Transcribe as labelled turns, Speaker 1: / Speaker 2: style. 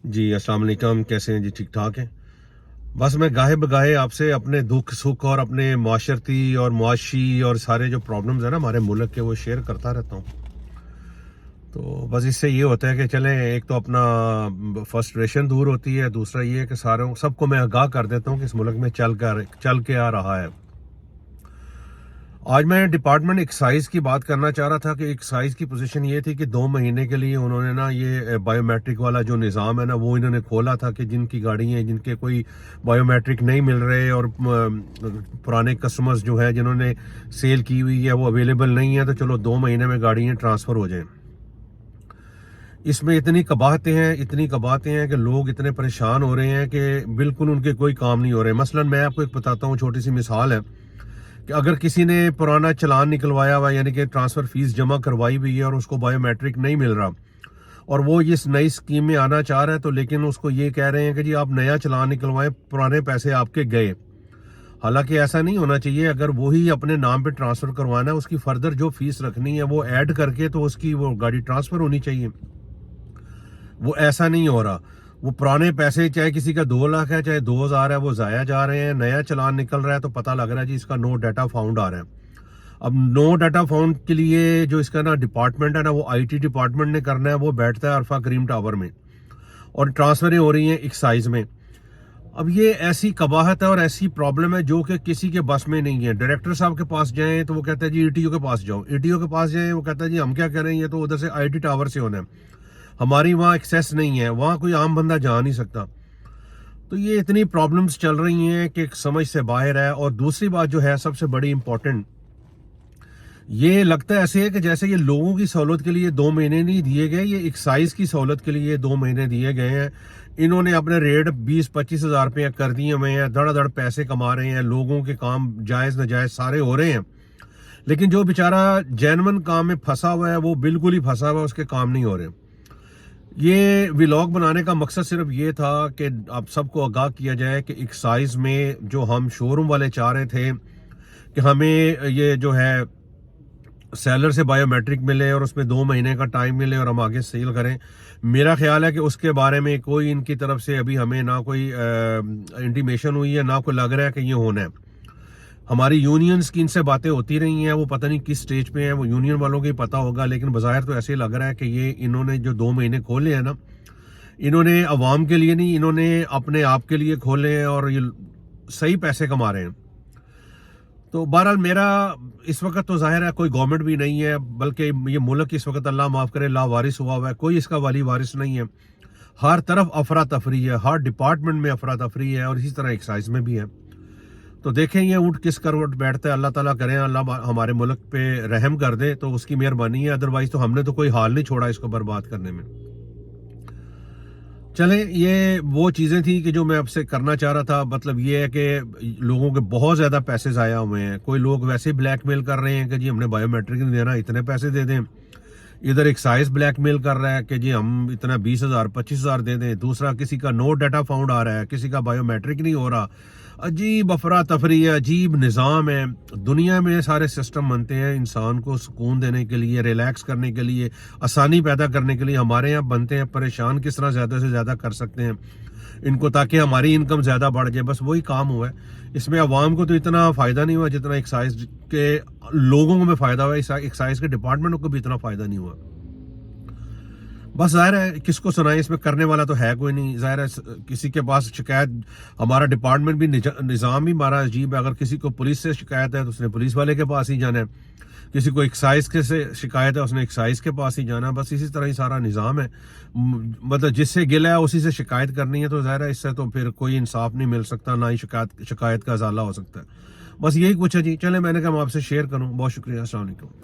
Speaker 1: جی अस्सलाम वालेकुम, कैसे हैं जी? ठीक ठाक हैं. बस मैं गाहे बगाहे आपसे अपने दुख सुख और अपने माशरती और मुआशी और सारे जो प्रॉब्लम्स हैं ना हमारे मुल्क के, वो शेयर करता रहता हूँ. तो बस इससे ये होता है कि चलें, एक तो अपना फ्रस्ट्रेशन दूर होती है, दूसरा ये है कि सारों सबको मैं आगाह कर देता हूँ कि इस मुल्क में चल के आ रहा है. आज मैं डिपार्टमेंट एक्साइज की बात करना चाह रहा था कि एक्साइज की पोजीशन ये थी कि 2 महीने के लिए उन्होंने ना ये बायोमेट्रिक वाला जो निज़ाम है ना, वो इन्होंने खोला था कि जिनकी गाड़ी हैं जिनके कोई बायोमेट्रिक नहीं मिल रहे और पुराने कस्टमर्स जो है जिन्होंने सेल की हुई है वो अवेलेबल नहीं है, तो चलो 2 महीने में गाड़ियाँ ट्रांसफ़र हो जाएं. इसमें इतनी कबाहतें हैं कि लोग इतने परेशान हो रहे हैं कि बिल्कुल उनके कोई काम नहीं हो रहे. मसलन मैं आपको एक बताता हूँ, छोटी सी मिसाल है कि अगर किसी ने पुराना चलान निकलवाया हुआ, यानी कि ट्रांसफ़र फीस जमा करवाई हुई है और उसको बायोमेट्रिक नहीं मिल रहा और वो इस नई स्कीम में आना चाह रहा है, तो लेकिन उसको ये कह रहे हैं कि जी आप नया चलान निकलवाएं, पुराने पैसे आपके गए. हालांकि ऐसा नहीं होना चाहिए. अगर वही अपने नाम पे ट्रांसफ़र करवाना है, उसकी फर्दर जो फीस रखनी है वो ऐड करके तो उसकी वो गाड़ी ट्रांसफ़र होनी चाहिए. वो ऐसा नहीं हो रहा. वो पुराने पैसे, चाहे किसी का 2 लाख है चाहे 2000 है, वो ज़ाया जा रहे हैं. नया चलान निकल रहा है तो पता लग रहा है जी इसका नो डाटा फाउंड आ रहा है. अब नो डाटा फाउंड के लिए जो इसका ना डिपार्टमेंट है ना, वो आईटी डिपार्टमेंट ने करना है. वो बैठता है अल्फा करीम टावर में और ट्रांसफरें हो रही हैं एक्साइज में. अब ये ऐसी कबाहत है और ऐसी प्रॉब्लम है जो कि किसी के बस में नहीं है. डायरेक्टर साहब के पास जाएं तो वो कहता है जी ईटीओ के पास जाओ, ईटीओ के पास जाएं वो कहता है जी हम क्या करें, ये तो उधर से आईटी टावर से होना है, हमारी वहाँ एक्सेस नहीं है, वहाँ कोई आम बंदा जा नहीं सकता. तो ये इतनी प्रॉब्लम्स चल रही हैं कि समझ से बाहर है. और दूसरी बात जो है सबसे बड़ी इंपॉर्टेंट, ये लगता है ऐसे है कि जैसे ये लोगों की सहूलत के लिए 2 महीने नहीं दिए गए, ये एक्साइज की सहूलत के लिए 2 महीने दिए गए हैं. इन्होंने अपने रेट 20-25 हज़ार रुपये कर दिए हुए हैं, धड़ाधड़ पैसे कमा रहे हैं, लोगों के काम जायज़ नाजायज़ सारे हो रहे हैं. लेकिन जो बेचारा जेन्युइन काम में फंसा हुआ है वो बिल्कुल ही फंसा हुआ है, उसके काम नहीं हो रहे. ये व्लॉग बनाने का मकसद सिर्फ ये था कि आप सबको आगाह किया जाए कि एक्साइज में जो हम शोरूम वाले चाह रहे थे कि हमें ये जो है सेलर से बायोमेट्रिक मिले और उसमें 2 महीने का टाइम मिले और हम आगे सेल करें, मेरा ख्याल है कि उसके बारे में कोई इनकी तरफ से अभी हमें ना कोई इंटीमेशन हुई है, ना कोई लग रहा है कि ये होना है. हमारी यूनियंस की इनसे बातें होती रही हैं, वो पता नहीं किस स्टेज पे हैं, वो यूनियन वालों को ही पता होगा. लेकिन बज़ाहिर तो ऐसे लग रहा है कि ये इन्होंने जो 2 महीने खोले हैं ना, इन्होंने अवाम के लिए नहीं, इन्होंने अपने आप के लिए खोले हैं और ये सही पैसे कमा रहे हैं. तो बहरहाल मेरा इस वक्त तो जाहिर है कोई गवर्नमेंट भी नहीं है, बल्कि ये मुल्क इस वक्त अल्लाह माफ़ करे लावारिस हुआ हुआ है. कोई इसका वाली वारिस नहीं है. हर तरफ अफरा तफरी है, हर डिपार्टमेंट में अफरा तफरी है और इसी तरह एक्साइज में भी है. तो देखें ये ऊँट किस करवट बैठता है. अल्लाह ताला करें अल्लाह हमारे मुल्क पे रहम कर दे, तो उसकी मेहरबानी है. अदरवाइज तो हमने तो कोई हाल नहीं छोड़ा इसको बर्बाद करने में. चलें, ये वो चीज़ें थी कि जो मैं आपसे करना चाह रहा था. मतलब ये है कि लोगों के बहुत ज़्यादा पैसे ज़ाया हुए हैं. कोई लोग वैसे ही ब्लैकमेल कर रहे हैं कि जी हमने बायोमेट्रिक नहीं देना, इतने पैसे दे दें. इधर एक्साइज ब्लैकमेल कर रहा है कि जी हम इतना 20,000 25,000 दे दें. दूसरा किसी का नो डाटा फाउंड आ रहा है, किसी का बायोमेट्रिक नहीं हो रहा. अजीब अफरा तफरी है, अजीब निज़ाम है. दुनिया में सारे सिस्टम बनते हैं इंसान को सुकून देने के लिए, रिलैक्स करने के लिए, आसानी पैदा करने के लिए. हमारे यहाँ बनते हैं परेशान किस तरह ज़्यादा से ज़्यादा कर सकते हैं इनको, ताकि हमारी इनकम ज़्यादा बढ़ जाए. बस वही काम हुआ है. इसमें अवाम को तो इतना फ़ायदा नहीं हुआ जितना एक्साइज के लोगों को में फ़ायदा हुआ. एक्साइज के डिपार्टमेंट को भी इतना फ़ायदा नहीं हुआ. बस ज़ाहिर है किसको सुनाए, इसमें करने वाला तो है कोई नहीं. ज़ाहिर है किसी के पास शिकायत, हमारा डिपार्टमेंट भी निज़ाम भी हमारा अजीब है. अगर किसी को पुलिस से शिकायत है तो उसने पुलिस वाले के पास ही जाना है, किसी को एक्साइज के से शिकायत है उसने एक्साइज के पास ही जाना है. बस इसी तरह ही सारा निज़ाम है. मतलब जिससे गिला है उसी से शिकायत करनी है. तो ज़ाहिर है इससे तो फिर कोई इंसाफ नहीं मिल सकता, ना ही शिकायत का इजाला हो सकता है. बस यही कुछ है जी. चले, मैंने कहा मैं आपसे शेयर करूँ. बहुत शुक्रिया. अस्सलाम वालेकुम.